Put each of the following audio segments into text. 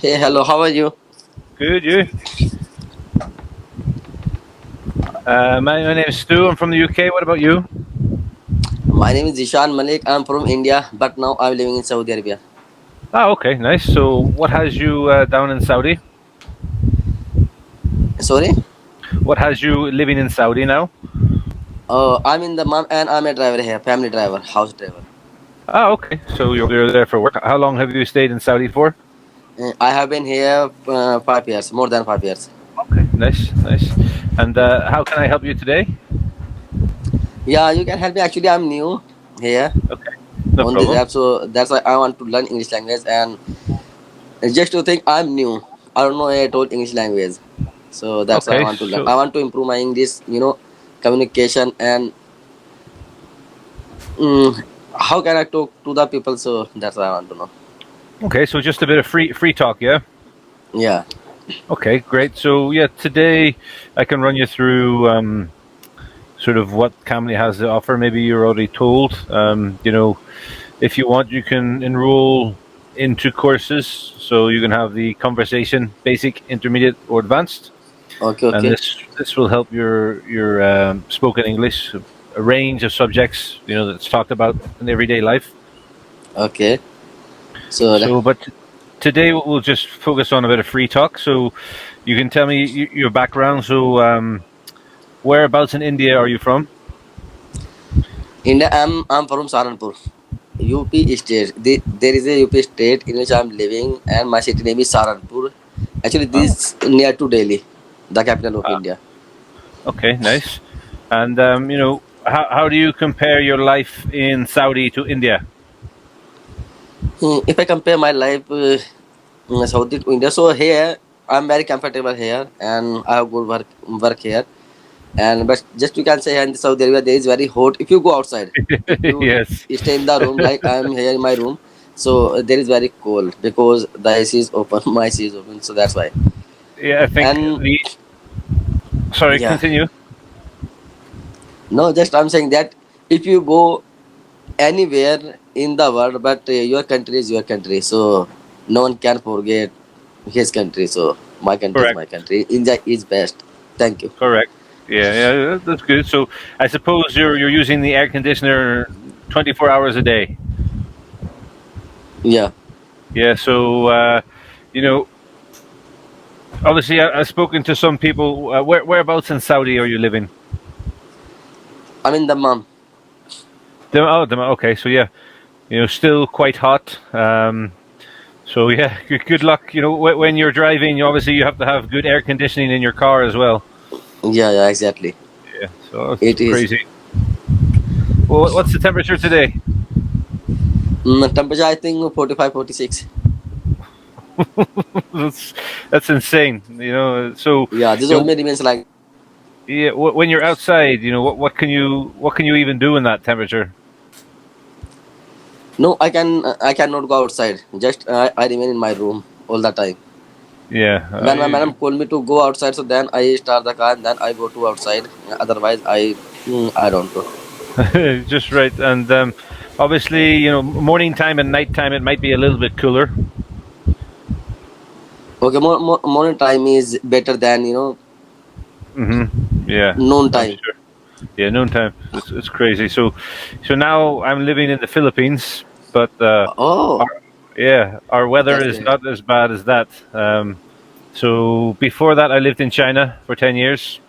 Hey, hello, how are you? Good, you? My name is Stu. I'm from the UK. What about you? My name is Zishan Malik. I'm from India, but now I'm living in Saudi Arabia. Ah, okay, nice. So, what has you down in Saudi? Sorry? What has you living in Saudi now? I'm in the mom and I'm a driver here, family driver, house driver. Ah, okay. So you're there for work. How long have you stayed in Saudi for? I have been here 5 years, more than 5 years. Okay, nice, nice. And how can I help you today? Yeah, you can help me. Actually, I'm new here Okay, no on this problem. app, so that's why I want to learn English language. And just to think, I'm new. I don't know at all English language, so that's why I Okay, want to learn. so I want to improve my English, communication and mm, how can I talk to the people. So that's what I want to know. so just a bit of free talk, yeah. Yeah. Okay, great. So yeah, today I can run you through sort of what Cambly has to offer. Maybe you're already told. If you want, you can enroll into courses, so you can have the conversation, basic, intermediate, or advanced, Okay. and Okay. this will help your spoken English, a range of subjects that's talked about in everyday life. Okay. So But today we'll just focus on a bit of free talk. So you can tell me your background. So whereabouts in India are you from? India, I'm from Saranpur, UP state. There is a UP state in which I'm living, and my city name is Saranpur. Actually, Oh, this is near to Delhi, the capital of ah, India. okay, nice. And how do you compare your life in Saudi to India? If I compare my life Saudi to India, so here I'm very comfortable here, and I have good work here. And but just you can say here in Saudi Arabia there is very hot. If you go outside, if you Yes. stay in the room like I'm here in my room, so there is very cold because the AC is open, my AC is open, so that's why. Yeah, I think And the. Sorry, yeah, continue. no, just I'm saying that if you go anywhere in the world, but your country is your country, so no one can forget his country. So my country is Correct. my country. India is best. Thank you. Correct. Yeah, yeah, that's good. So I suppose you're using the air conditioner 24 hours a day. Yeah, Yeah. So you know, obviously, I've spoken to some people. Whereabouts in Saudi are you living? I mean the mom. Okay. So yeah, still quite hot. So yeah, good luck. When you're driving, obviously you have to have good air conditioning in your car as well. Yeah, yeah, exactly. Yeah. So it's It is. crazy. Well, what's the temperature today? Temperature I think 45, 46. that's that's insane. So Yeah, this you know, always remains like. yeah, when you're outside, what can you even do in that temperature? No, I cannot go outside. Just I remain in my room all the time. Yeah, When my madam call me to go outside, so then I start the car and then I go to outside. Otherwise, I don't go. just right. And obviously, morning time and night time it might be a little bit cooler. Okay, morning time is better than Yeah, noon I'm time. sure. Yeah, noontime. It's crazy. So now I'm living in the Philippines, but Oh, our, yeah, our weather that's is great. not as bad as that. So before that, I lived in China for 10 years.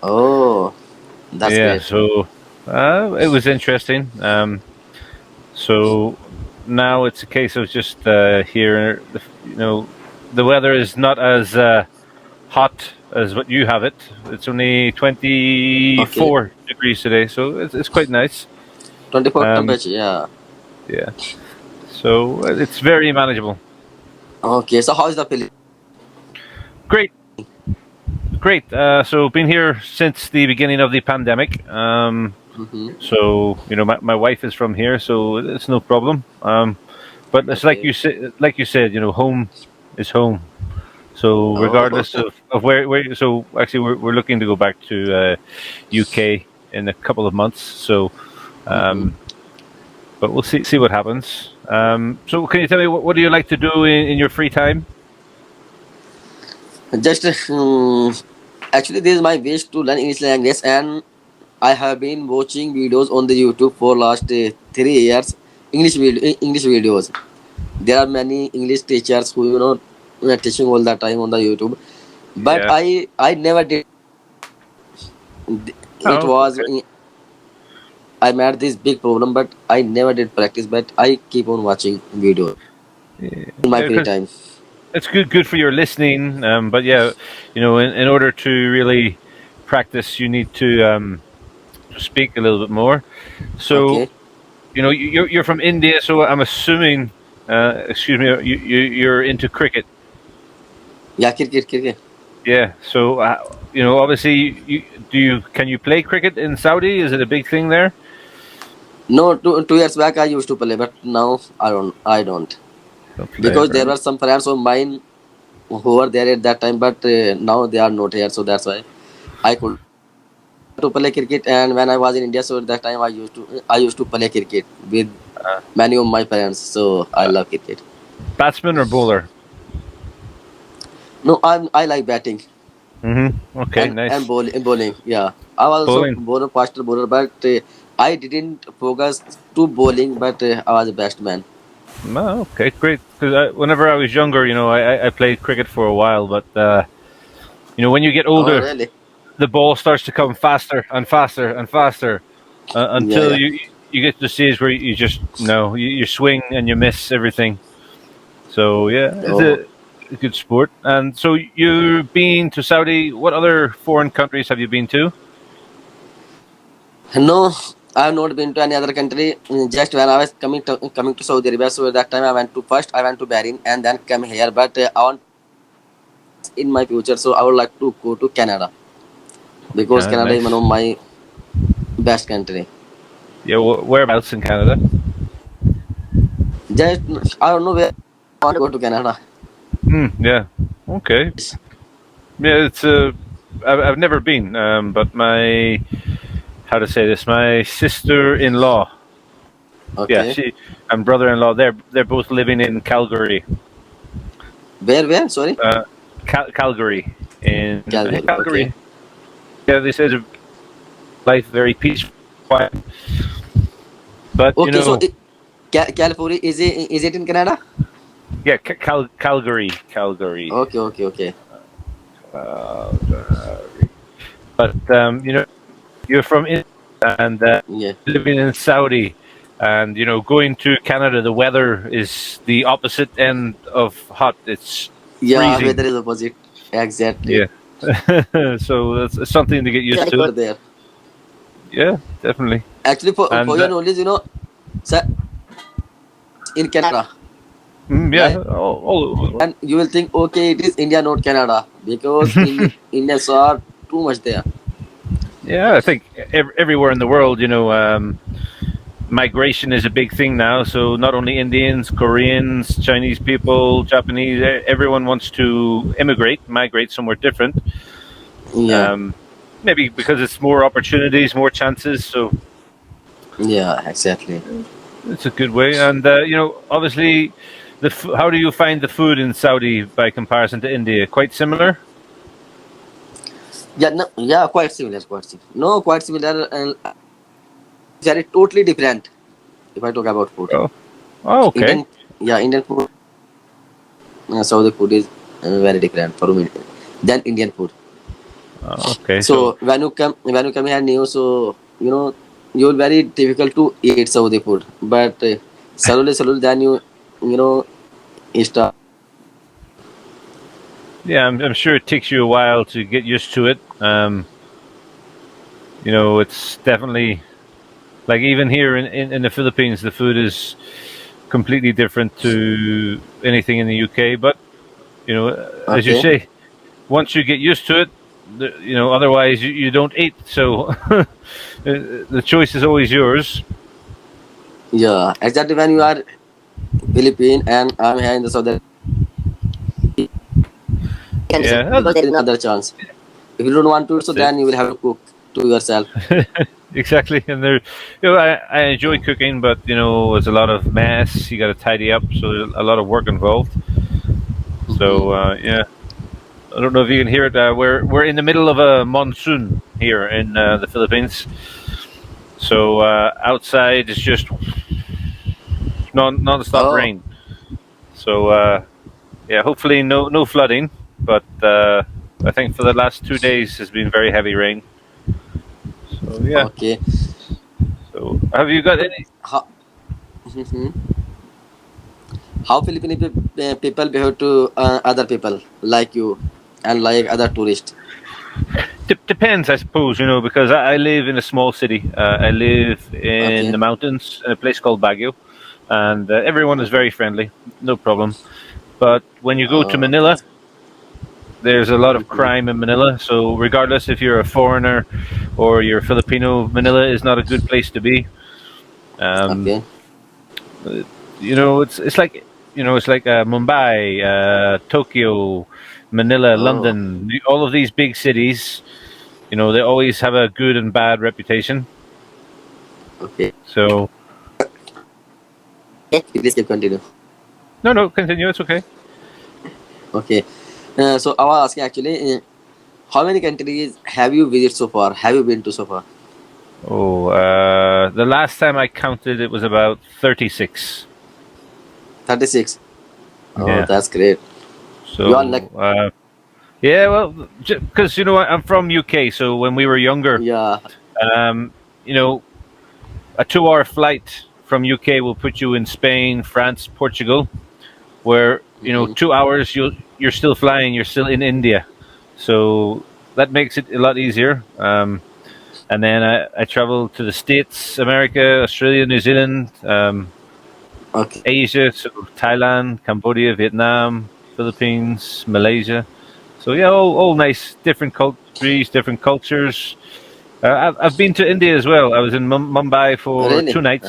Oh, that's Yeah, great. so it was interesting. So now it's a case of just here. The weather is not as hot as what you have it. It's only Okay, 24 degrees today, so it's quite nice. 24 Um, temperature. Yeah. yeah, so it's very manageable. Okay, so how is the Philippines? Great, great. So been here since the beginning of the pandemic. Mm-hmm. So my wife is from here, so it's no problem. But it's Okay. like you said, home is home. So Oh, regardless of where so actually we're looking to go back to UK in a couple of months. So mm-hmm. um, but we'll see what happens. So, can you tell me what do you like to do in your free time? Just actually, this is my wish to learn English language, and I have been watching videos on the YouTube for last 3 years. English videos. There are many English teachers who are teaching all the time on the YouTube, but Yeah. I never did. It Oh, was okay. I met this big problem, but I never did practice. But I keep on watching videos Yeah, in my free because time. it's good for your listening. But yeah, in order to really practice, you need to speak a little bit more. So, Okay. you're from India, so I'm assuming, excuse me, you're into cricket. Yeah, cricket. Yeah. So, obviously, can you play cricket in Saudi? Is it a big thing there? No, 2 years back I used to play, but now I don't. I don't Don't play, because there right? were some friends of mine who were there at that time, but now they are not here, so that's why I could to play cricket. And when I was in India, so at that time I used to play cricket with many of my parents. So I love cricket. Batsman or bowler? No, I like batting Okay, and nice. bowling. Yeah, I was also Bowling. bowler, faster bowler, but I didn't focus to bowling, but I was a best man. Oh, okay, great. Because whenever I was younger, I played cricket for a while, but when you get Oh, older, really? the ball starts to come faster and faster and faster Yeah, until yeah. you get to the stage where you just you swing and you miss everything. So yeah, it's Oh, a good sport. And so you've been to Saudi. What other foreign countries have you been to? no, I have not been to any other country. Just when I was coming to Saudi Arabia, so at that time I went to Bahrain and then come here. But I want in my future, so I would like to go to Canada because Canada is one Nice. of my best country. Yeah, whereabouts in Canada? Just I don't know where I want to go to Canada. Yeah. Okay. Yeah, I've never been, but my how to say this? My sister-in-law, yeah, Okay, she and brother-in-law, they're both living in Calgary, where? Sorry, uh, Calgary in I think Calgary. Okay, Calgary. Yeah, they said life very peaceful, quiet, but okay. So California is it in Canada? yeah, Calgary. Okay. Calgary. But you're from India and Yeah, living in Saudi, and going to Canada, the weather is the opposite end of hot. It's yeah. freezing. Weather is opposite. Exactly. Yeah. So that's something to get used Yeah, to. over there. Yeah, definitely. Actually, for And your knowledge, sir, in Canada, yeah, like, all and you will think, okay, it is India, not Canada, because in Indians are too much there. yeah, I think everywhere in the world, migration is a big thing now. So not only Indians, Koreans, Chinese people, Japanese, everyone wants to migrate somewhere different. Yeah, Um, Maybe because it's more opportunities, more chances. So yeah, exactly. it's a good way. And obviously, how do you find the food in Saudi by comparison to India? Quite similar. Yeah, no, yeah, quite similar, quite similar. No, quite similar, and very totally different. If I talk about food, Oh, oh, okay. Indian, yeah, Indian food, Saudi food is very different for me than Indian food. Oh, okay. So So when you come here new, so you're very difficult to eat Saudi food, but slowly then you start. yeah, I'm sure it takes you a while to get used to it. It's definitely like even here in the Philippines, the food is completely different to anything in the UK. But as you Okay, say, once you get used to it, otherwise you don't eat. So the choice is always yours. yeah, exactly. When you are Philippine and I'm here in the Southern, can decide Yeah, because there is another chance. If you don't want to, so that's it. then you will have to cook to yourself. exactly. And there, I enjoy cooking, but there's a lot of mess. You got to tidy up, so there's a lot of work involved. So Mm-hmm. yeah, I don't know if you can hear it. We're in the middle of a monsoon here in the Philippines. So outside it's just non-stop Oh, rain. So yeah, hopefully no flooding, but I think for the last 2 days has been very heavy rain. So yeah. okay. So have you got any? How, mhm. How Filipino people behave to other people like you and like other tourists? Depends, I suppose. Because I live in a small city. I live in Okay. the mountains in a place called Baguio, and everyone is Mhm. very friendly, no problem. But when you go to Okay. Manila, there's a lot of Mhm. crime in Manila. So regardless if you're a foreigner or you're Filipino, Manila is not a good place to be. Um, Okay. uh, it's like Mumbai, Tokyo, Manila, Oh, London, all of these big cities. They always have a good and bad reputation. okay. So Please keep continue. no, no, continue. It's okay. Okay. So I was asking actually, how many countries have you visited so far? Have you been to so far? Oh, the last time I counted, it was about 36. 36. Oh, Yeah. that's great. You are like, So yeah, well, because I'm from UK, so when we were younger, yeah. um, you know, a 2-hour flight from UK will put you in Spain, France, Portugal, where Mm-hmm. 2 hours you're still flying, you're still in India, so that makes it a lot easier. And then I traveled to the States, America, Australia, New Zealand, Okay. Asia, so Thailand, Cambodia, Vietnam, Philippines, Malaysia. So yeah, all nice, different countries, different cultures. I've been to India as well. I was in Mumbai for Really? 2 nights,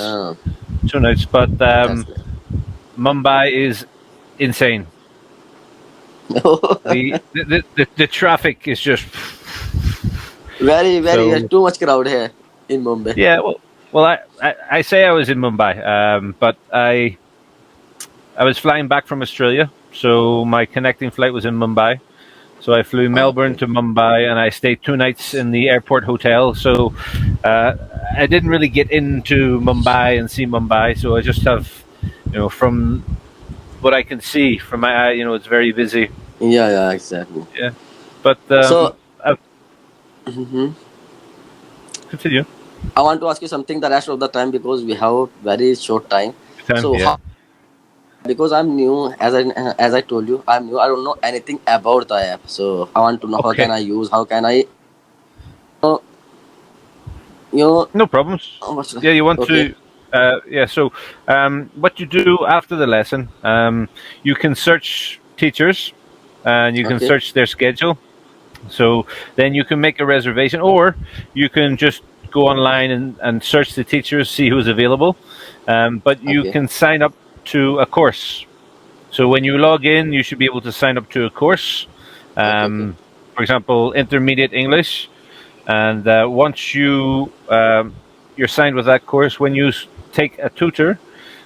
2 nights. But That's great. Mumbai is insane. The traffic is just Very, very, so. too much crowd here in Mumbai. Yeah, well, I say I was in Mumbai, but I was flying back from Australia, so my connecting flight was in Mumbai. So I flew Melbourne Okay. to Mumbai, and I stayed 2 nights in the airport hotel. So uh, I didn't really get into Mumbai and see Mumbai. So I just have, from what I can see from my eye, it's very busy. Yeah, yeah, exactly. Yeah, but So, mhm. continue. I want to ask you something the rest of the time because we have very short time. Time, So, yeah. because I'm new, as I told you, I'm new. I don't know anything about the app. So I want to know how can Okay, I use, how can I, uh, you know, no problems. what's the, Yeah, you want okay, to. Yeah, so what you do after the lesson, you can search teachers and you can okay, search their schedule. So then you can make a reservation, or you can just go online and search the teachers, see who's available. But you okay, can sign up to a course. So when you log in, you should be able to sign up to a course. okay, okay, For example, intermediate English. And once you're signed with that course, when you take a tutor,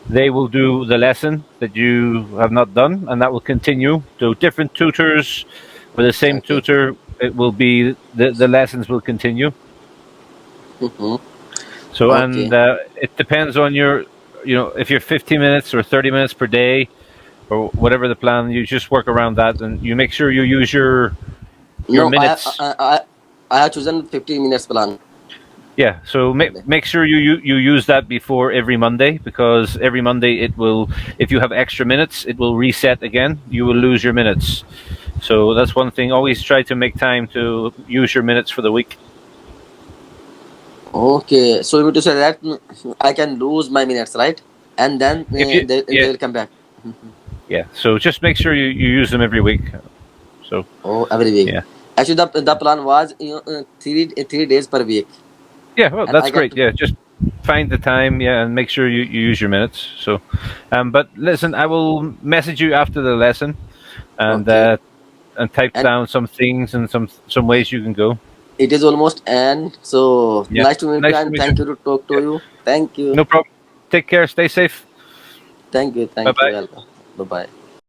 they will do the lesson that you have not done, and that will continue. So different tutors with the same okay. tutor, it will be the lessons will continue. Mm-hmm. So and Okay, it depends on if you're 50 minutes or 30 minutes per day or whatever the plan, you just work around that, and you make sure you use your no, minutes. I have chosen 15 minutes plan. Yeah, so make sure you use that before every Monday, because every Monday it will, if you have extra minutes, it will reset again. You will lose your minutes. So that's one thing. Always try to make time to use your minutes for the week. Okay, so you mean to say that I can lose my minutes, right? And then If you they Yeah, will come back. Mhm. yeah. So just make sure you use them every week. So Oh, every week. yeah, Actually, the plan was 3 days per week, yeah. Well, and that's I get great. Yeah, just find the time. Yeah, and make sure you use your minutes. So, but listen, I will message you after the lesson and okay. uh, and type And down some things and some ways you can go. it is almost end. So Yeah. nice to meet you Nice to and meet you. thank you to talk to Yeah. you. Thank you. No problem. Take care. Stay safe. Thank you. Bye Thank you. bye. Welcome. Bye bye.